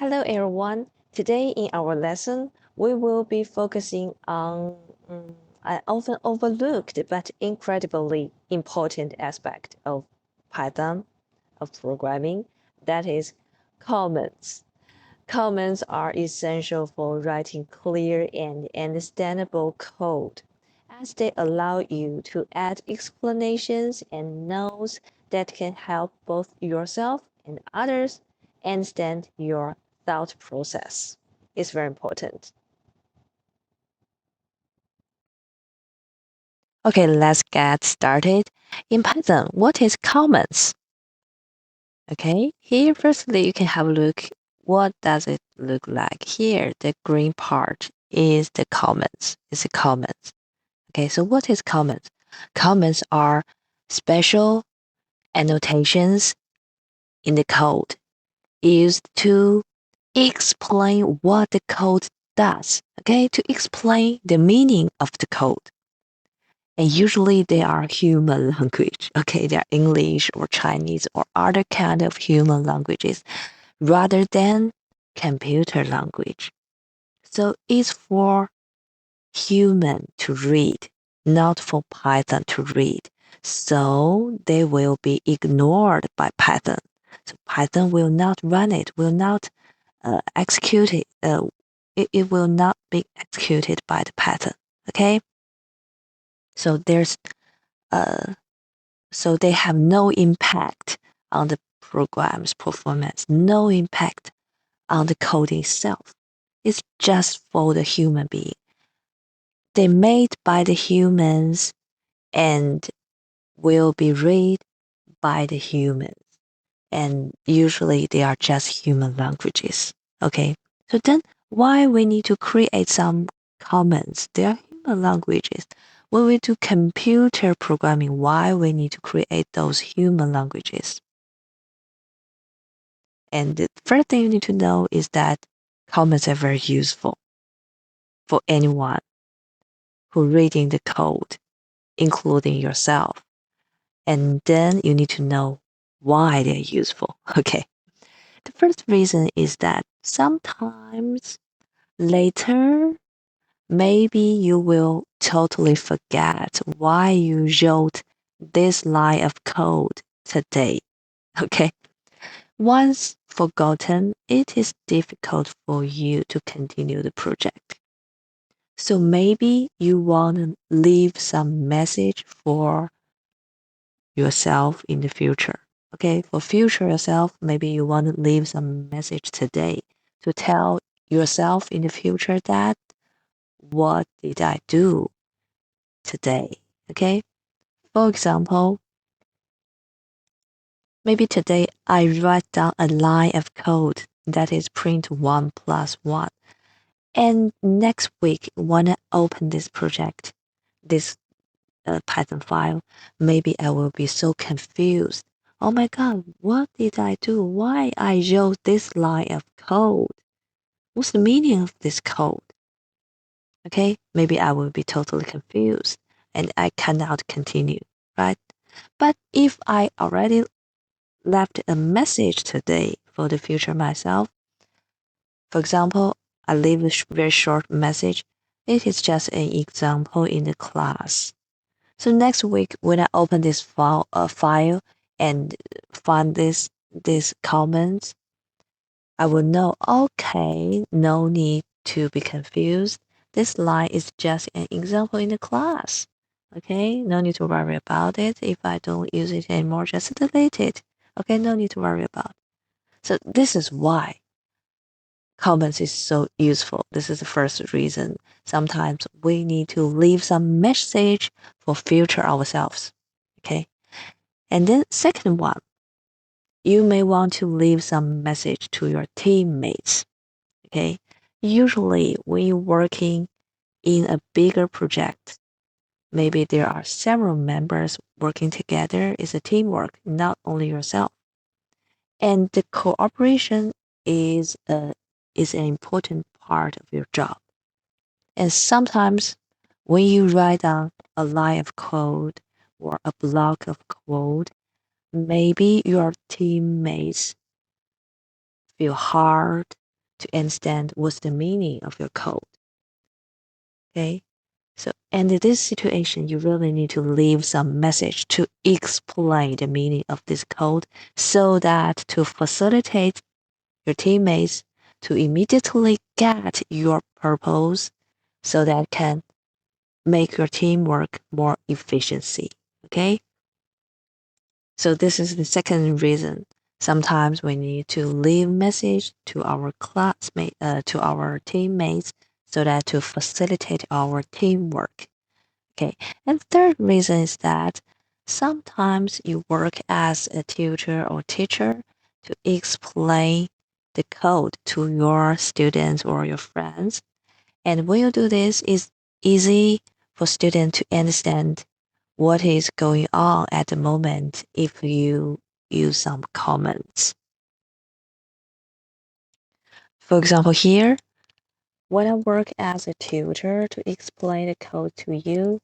Hello everyone. Today in our lesson, we will be focusing on an often overlooked but incredibly important aspect of Python, of programming, that is comments. Comments are essential for writing clear and understandable code, as they allow you to add explanations and notes that can help both yourself and others understand your thought process. It's very important. Okay, let's get started. In Python, what is comments? Okay, here firstly you can have a look. What does it look like? Here, the green part is the comments. It's the comments. Okay, so what is comments? Comments are special annotations in the code used to explain what the code does. Okay, to explain the meaning of the code. And usually they are human language. Okay, they are English or Chinese or other kind of human languages rather than computer language. So it's for human to read, not for Python to read. So they will be ignored by Python. So Python will not run it, will not execute it. It will not be executed by the Python. Okay. So there's so they have no impact on the program's performance, no impact on the code itself. It's just for the human being. They're made by the humans and will be read by the humans. And usually they are just human languages. Okay. So then why we need to create some comments? They are human languages. When we do computer programming, why we need to create those human languages? And the first thing you need to know is that comments are very useful for anyone who reading the code, including yourself. And then you need to know why they're useful. Okay. The first reason is that sometimes later, maybe you will totally forget why you wrote this line of code today. Okay. Once forgotten, it is difficult for you to continue the project. So maybe you want to leave some message for yourself in the future. Okay, for future yourself, maybe you want to leave some message today to tell yourself in the future that what did I do today? Okay, for example, maybe today I write down a line of code that is print 1 plus 1. And next week, when I open this project, this Python file, maybe I will be so confused. Oh my God, what did I do? Why I wrote this line of code? What's the meaning of this code? Okay, maybe I will be totally confused and I cannot continue, right? But if I already left a message today for the future myself, for example, I leave a very short message. It is just an example in the class. So next week, when I open this file and find this comments, I will know. Okay, no need to be confused. This line is just an example in the class. Okay, no need to worry about it. If I don't use it anymore, just delete it. Okay, no need to worry about. So this is why comments is so useful. This is the first reason. Sometimes we need to leave some message for future ourselves. Okay. And then second one, you may want to leave some message to your teammates. Okay. Usually when you're working in a bigger project, maybe there are several members working together. It's a teamwork, not only yourself. And the cooperation is an important part of your job. And sometimes when you write down a line of code or a block of code, maybe your teammates feel hard to understand what's the meaning of your code. Okay. So, and in this situation, you really need to leave some message to explain the meaning of this code so that to facilitate your teammates to immediately get your purpose so that can make your teamwork more efficiency. Okay. So this is the second reason. Sometimes we need to leave message to our to our teammates, so that to facilitate our teamwork. Okay. And third reason is that sometimes you work as a tutor or teacher to explain the code to your students or your friends. And when you do this, it's easy for students to understand what is going on at the moment if you use some comments. For example, here, when I work as a tutor to explain the code to you,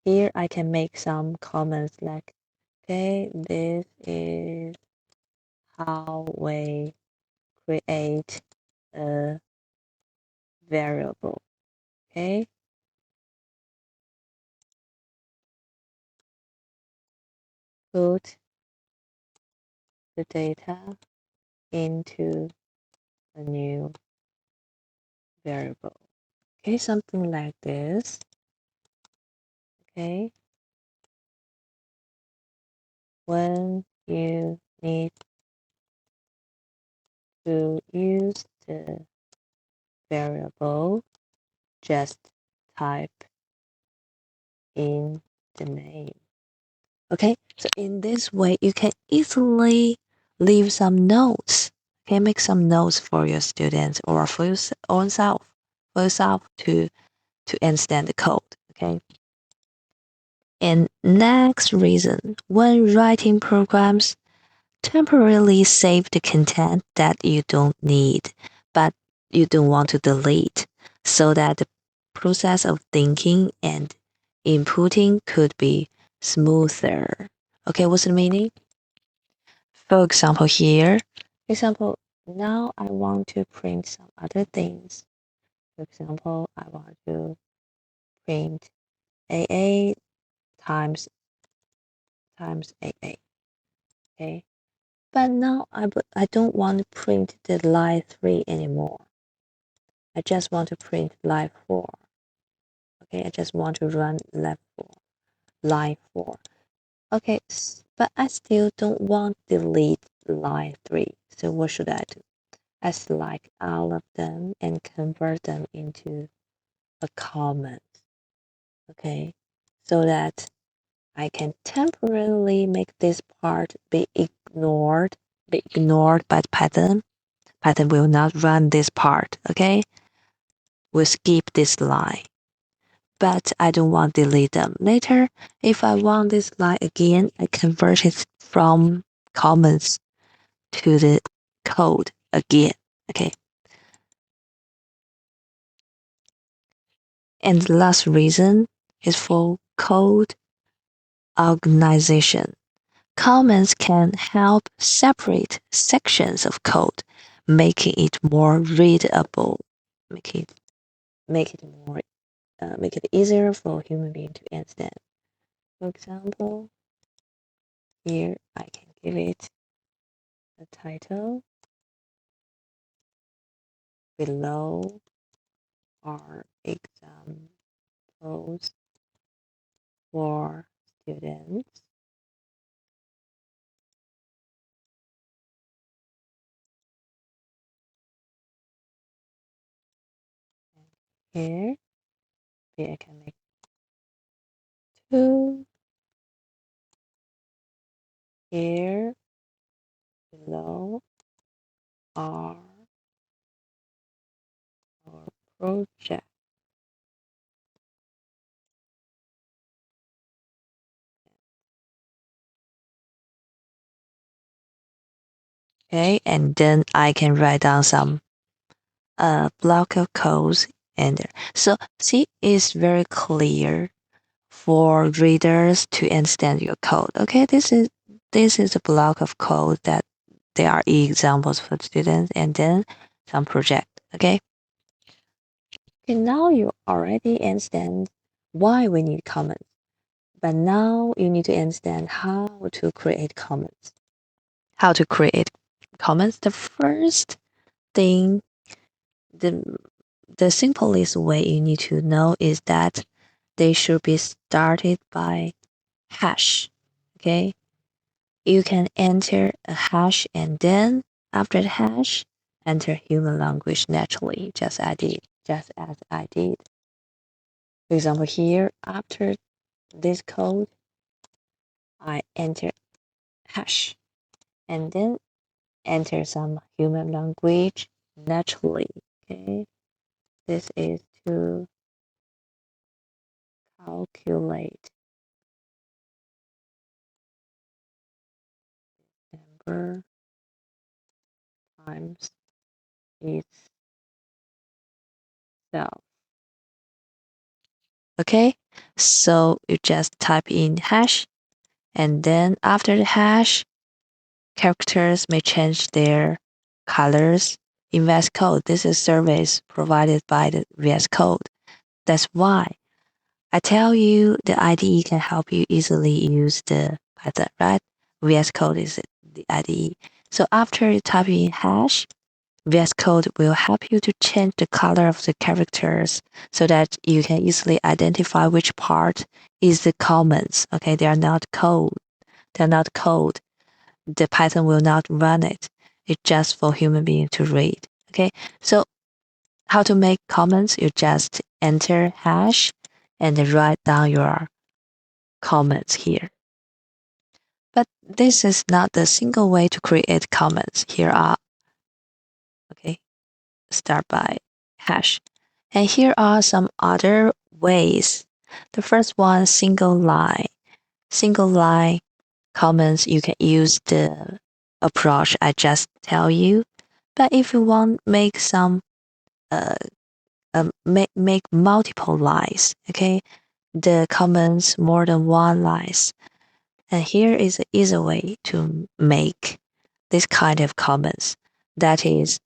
here I can make some comments like, okay, this is how we create a variable. Okay, put the data into a new variable. Okay, something like this. Okay, when you need to use the variable, just type in the name. Okay, so in this way, you can easily leave some notes. Okay, make some notes for your students or for your own self, for yourself to understand the code. Okay. And next reason, when writing programs, temporarily save the content that you don't need, but you don't want to delete, so that the process of thinking and inputting could be smoother. Okay, what's the meaning? For example, here, example, now I want to print some other things. For example, I want to print AA times AA. Okay. But now I don't want to print the line 3 anymore. I just want to print line 4. Okay, I just want to run line 4. Okay, but I still don't want to delete line 3. So what should I do? I select all of them and convert them into a comment. Okay, so that I can temporarily make this part be ignored by Python. Python will not run this part, okay? We'll skip this line. But I don't want to delete them. Later, if I want this line again, I convert it from comments to the code again, okay? And the last reason is for code organization. Comments can help separate sections of code, making it more readable, make it more make it easier for human being to understand. For example, here I can give it a title. Below are examples for students. Here, I can make two. Here below are our project. Okay, and then I can write down some block of codes and there. So see, it's very clear for readers to understand your code. Okay, this is a block of code that there are examples for students, and then some project. Okay. Okay, now you already understand why we need comments. But now you need to understand how to create comments. How to create comments. The first thing, the the simplest way you need to know is that they should be started by hash. Okay, you can enter a hash and then after the hash, enter human language naturally, just as I did. For example, here after this code, I enter hash and then enter some human language naturally. Okay, this is to calculate number times itself. Okay, so you just type in hash and then after the hash, characters may change their colors in VS Code. This is service provided by the VS Code. That's why I tell you the IDE can help you easily use the Python, right? VS Code is the IDE. So after you type in hash, VS Code will help you to change the color of the characters so that you can easily identify which part is the comments. Okay, they are not code. They're not code. The Python will not run it. It's just for human being to read. Okay, so how to make comments? You just enter hash and write down your comments here. But this is not the single way to create comments. Here are, okay, start by hash. And here are some other ways. The first one, single line. Single line comments, you can use the approach I just tell you. But if you want make some make multiple lines, okay, the comments more than one lines. And here is an easy way to make this kind of comments. That is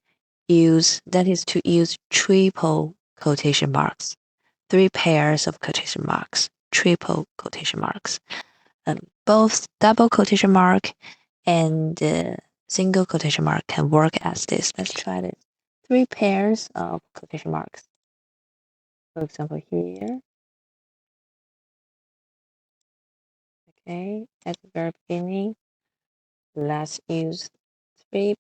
to use triple quotation marks, three pairs of quotation marks, triple quotation marks, both double quotation mark and single quotation mark can work as this. Let's try this. Three pairs of quotation marks. For example, here, okay, at the very beginning, let's use three.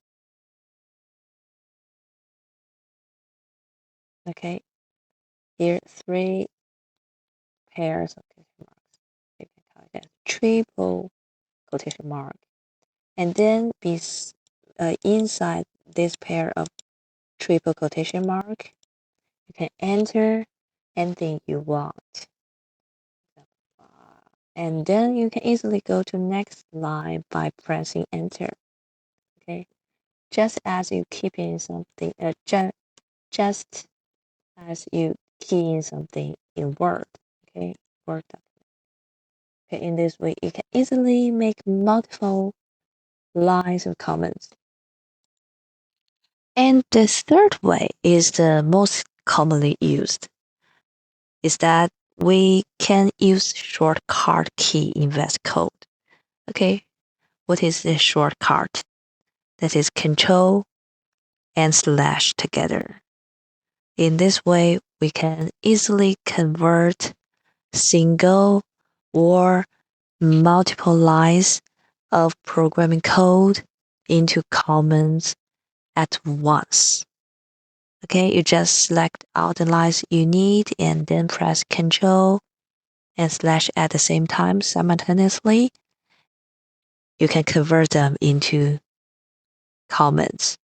Okay, here three pairs of quotation marks. You can call it as triple quotation mark, and then inside this pair of triple quotation mark, you can enter anything you want. And then you can easily go to next line by pressing enter. Okay, just as you keep in something, just as you key in something in Word. Okay, Word document. Okay, in this way, you can easily make multiple lines of comments. And the third way is the most commonly used, is that we can use shortcut key in VS Code. Okay, what is the shortcut? That is Control and slash together. In this way, we can easily convert single or multiple lines of programming code into comments at once. Okay, you just select all the lines you need and then press Control and slash at the same time simultaneously. You can convert them into comments.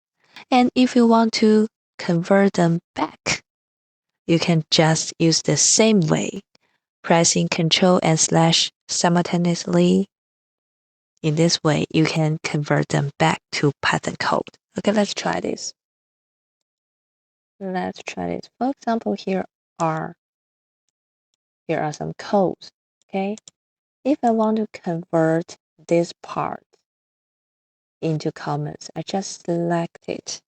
And if you want to convert them back, you can just use the same way, pressing Control and slash simultaneously. In this way, you can convert them back to Python code. Okay, let's try this. Let's try this. For example, are here are some codes. Okay, if I want to convert this part into comments, I just select it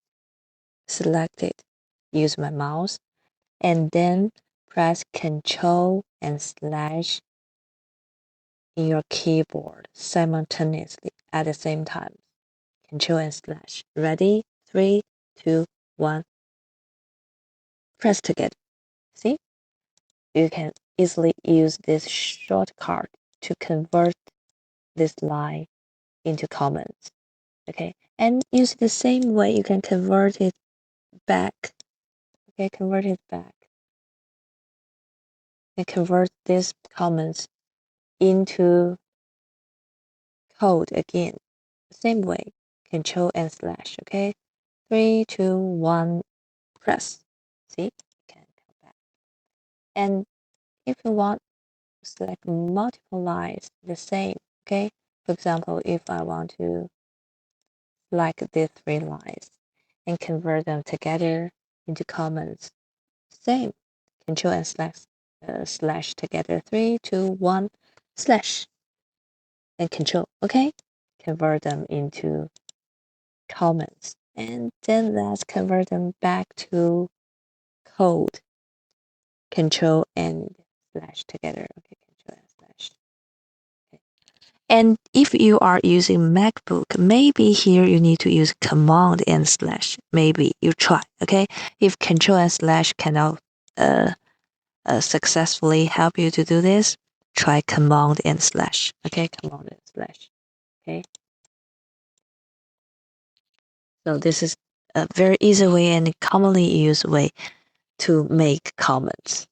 use my mouse and then press Control and slash in your keyboard simultaneously at the same time. Control and slash. Ready? 3, 2, 1. Press together. See? You can easily use this shortcut to convert this line into comments. Okay, and use the same way you can convert it back. Okay, convert it back. And convert these comments into code again. Same way. Control and slash. Okay, 3, 2, 1. Press. See, you can come back. And if you want select multiple lines the same, okay? For example, if I want to select these 3 lines and convert them together into comments, same. Control and slash together. 3, 2, 1, slash and control, okay? Convert them into comments. And then let's convert them back to code. Control and slash together. Okay, control and slash. And if you are using MacBook, maybe here you need to use command and slash. Maybe you try, okay? If control and slash cannot successfully help you to do this, try command and slash, okay? Command and slash, okay? So this is a very easy way and commonly used way to make comments.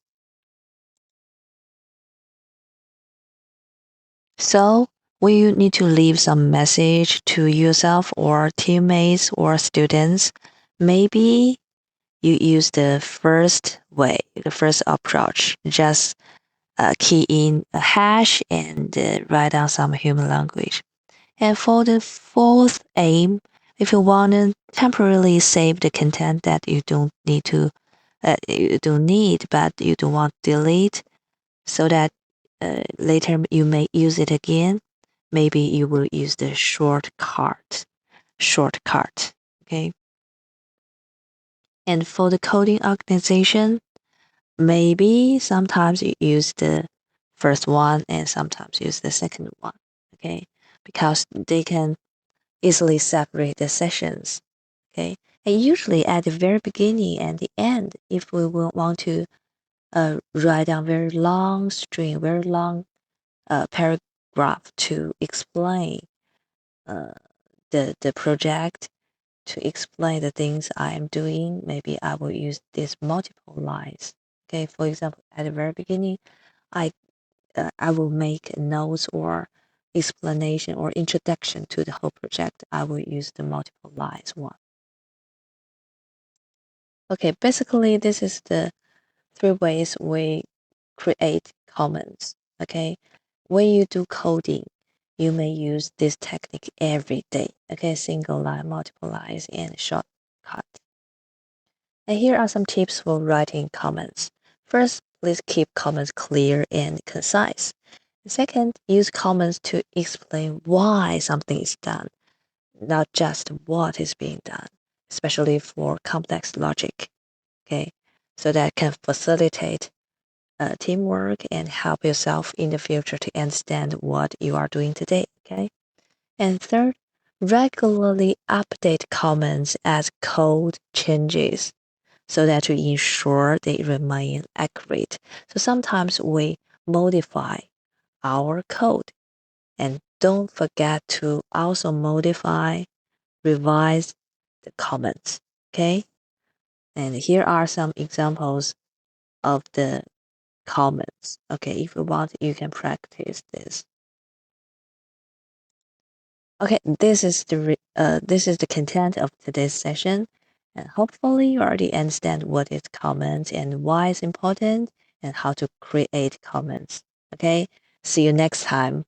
So when you need to leave some message to yourself or teammates or students, maybe you use the first way, the first approach. Just key in a hash and write down some human language. And for the fourth aim, if you want to temporarily save the content that you don't need to, but you don't want to delete, so that later you may use it again. Maybe you will use the shortcut. Okay. And for the coding organization, maybe sometimes you use the first one and sometimes use the second one. Okay. Because they can easily separate the sessions. Okay. And usually at the very beginning and the end, if we will want to write down very long string, very long paragraph to explain uh, the project, to explain the things I am doing, maybe I will use these multiple lines. Okay, for example, at the very beginning, I I will make notes or explanation or introduction to the whole project. I will use the multiple lines one. Okay, basically this is the 3 ways we create comments. Okay, when you do coding, you may use this technique every day. Okay, single line, multiple lines, and shortcut. And here are some tips for writing comments. First, please keep comments clear and concise. Second, use comments to explain why something is done, not just what is being done, especially for complex logic. Okay, so that can facilitate teamwork and help yourself in the future to understand what you are doing today. Okay, and third, regularly update comments as code changes so that to ensure they remain accurate. So sometimes we modify our code and don't forget to also modify, revise the comments. Okay. And here are some examples of the comments. Okay. If you want, you can practice this. Okay. This is the content of today's session. And hopefully you already understand what is comments and why it's important and how to create comments. Okay. See you next time.